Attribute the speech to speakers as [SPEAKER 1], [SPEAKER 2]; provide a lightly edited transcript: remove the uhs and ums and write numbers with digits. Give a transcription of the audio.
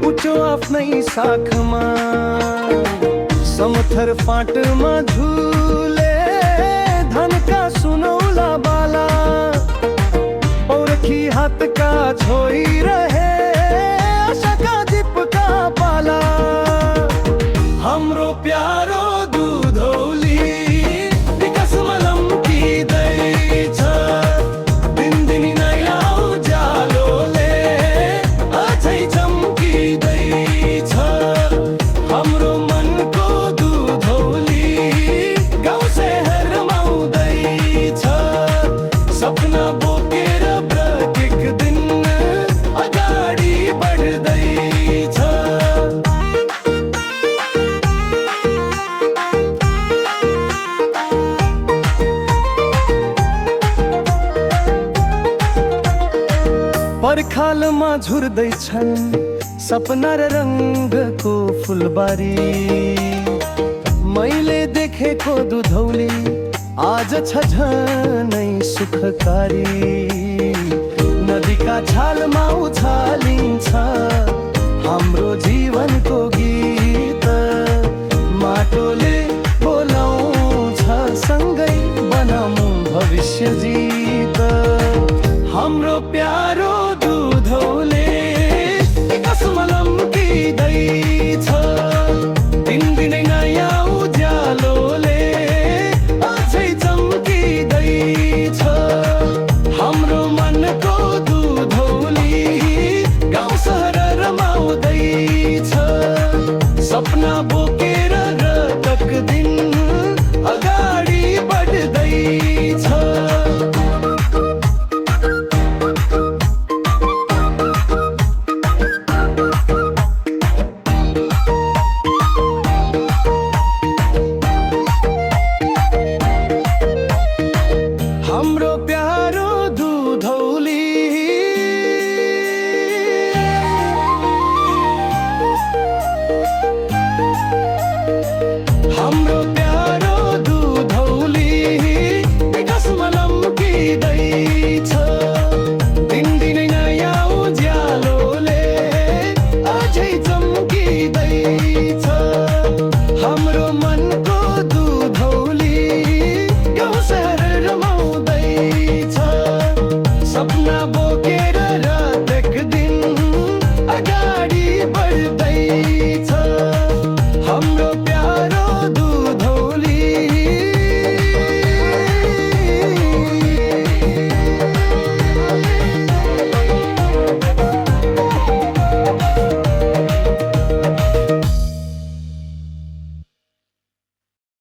[SPEAKER 1] उच्चो आफ्नै साखमा समथर फाँटमा झुले धनका सुनौला बाला पौरखी हातका छोइरहे आशाका दीपका पाला हाम्रो प्यारो दुधौली विकासमा लम्किँदैछ दिनदिनी नयाँ उज्यालोले अझै चम्किँदैछ हाम्रो मनको दुधौली गाउँ शहरमा आउँदैछ सपना बोकेर प्रत्येक दिन अगाडि बढ्दैछ पर्खालमा झुर्दैछन् सपना र रङ्गको फुलबारी मैले देखेको दुधौली आज छ झनै सुखकारी नदीका छालमा उछालिन्छ